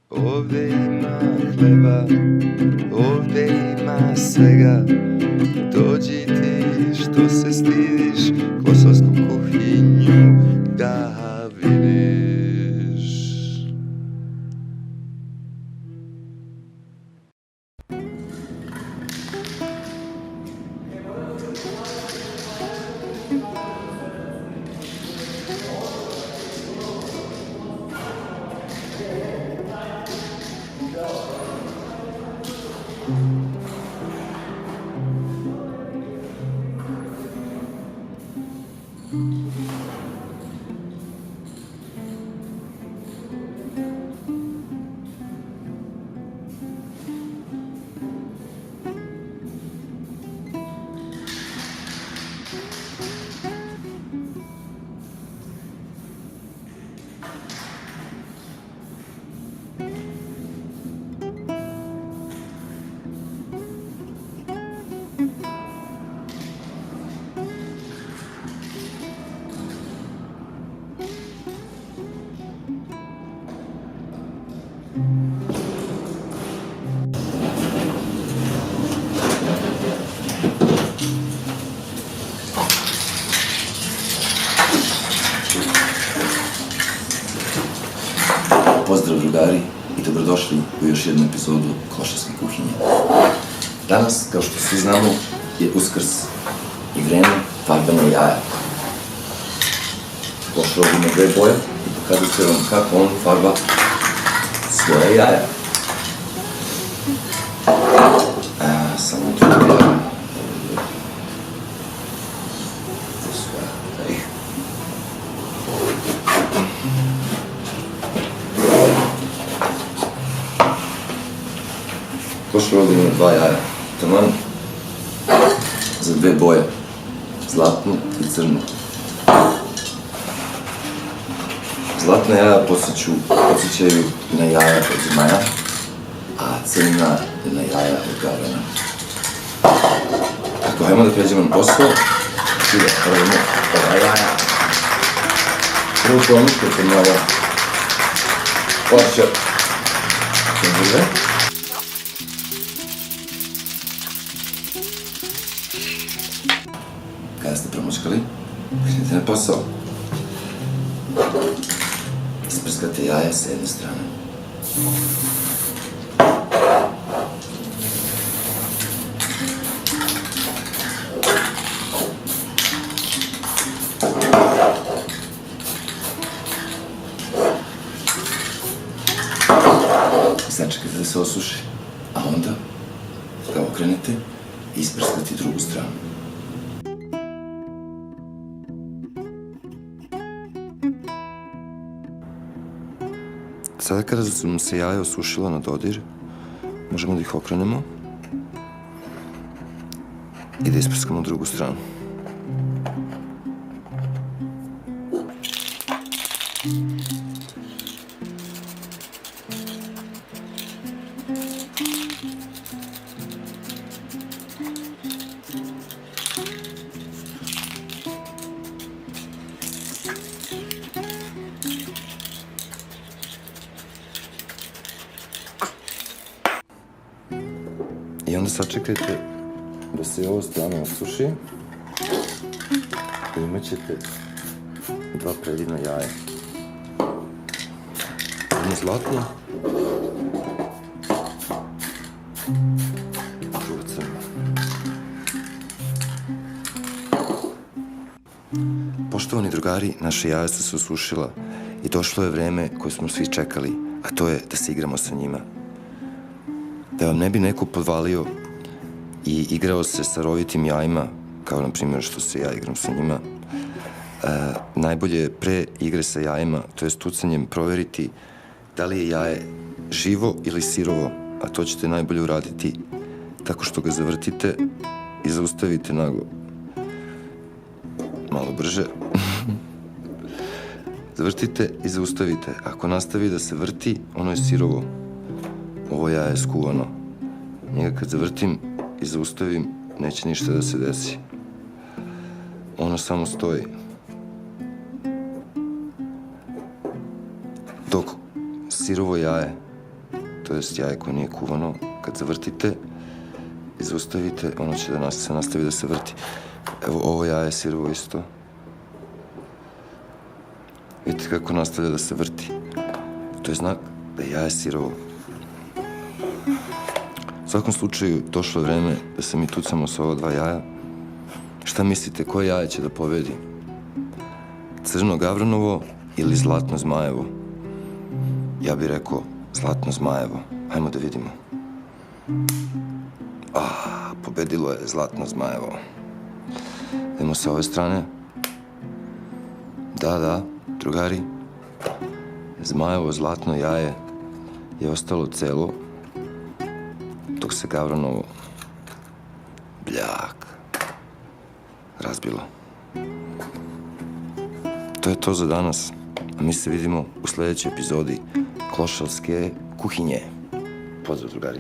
Ovde ima hleba, ovde ima svega. Dođi ti što se stidiš kosovsku kuhinju da vidiš. Pozdrav drugari i dobrodošli u još jednu epizodu Klošarske kuhinje. Danas, kao što svi znamo, je Uskrs i vreme farbanja jaja. Klošar ovdje ima dve boje i pokazat ću vam kako on farba svoje jaja. Samo tu jaja. To su jaja. Klošar ovdje ima dva jaja, taman za dve boje, zlatnu i crnu. Zlatna jaja podsjećaju na jaja od zmaja, a crna je na jaja od gavrana. Tako, hajmo da pređemo na posao i da pravimo ova jaja. Prvo promišljate malo plaća konzerve. Kada ste promučkali, krenite na posao. Isprskate jaja sa jedne strane. Sačekate da se osuši, a onda ga okrenete i isprskate drugu stranu. Sada kada su nam se jaja osušila na dodir, možemo da ih okrenemo i da isprskamo drugu stranu. I onda sačekajte da se ova strana osuši i imat ćete dva predivna jaja. Jedno zlatno, drugo crno. Poštovani drugari, naše jaja su se osušila i došlo je vreme koje smo svi čekali, a to je da se igramo sa njima. Da vam ne bi neko podvalio i igrao se sa rovitim jajima, kao na primjer što se ja igram sa njima, najbolje je pre igre sa jajima, to je tucanjem, proveriti da li je jaje živo ili sirovo, a to ćete najbolje uraditi tako što ga zavrtite i zaustavite naglo. Malo brže. Zavrtite i zaustavite. Ako nastavi da se vrti, ono je sirovo. Ovo jaje je skuvano. Njega kad zavrtim i zaustavim, neće ništa da se desi. Ono samo stoji. Dok sirovo jaje to jest jaje koje nije kuvano, kad zavrtite i zaustavite, ono će da se nastavi da se vrti. Evo, ovo jaje je sirovo isto. Vidite kako nastavlja da se vrti. To je znak da je jaje sirovo. U svakom slučaju, došlo je vreme da se mi tucamo sa ova 2 jaja. Šta mislite, koje jaje će da pobedi? Crno gavranovo ili zlatno zmajevo? Ja bih rekao zlatno zmajevo. Hajmo da vidimo. Pobedilo je zlatno zmajevo. Idemo sa ove strane. Da, drugari. Zmajevo zlatno jaje je ostalo celo, dok se gavranovo bljak razbilo. To je to za danas, a mi se vidimo u sledećoj epizodi Klošarske kuhinje. Pozdrav, drugari.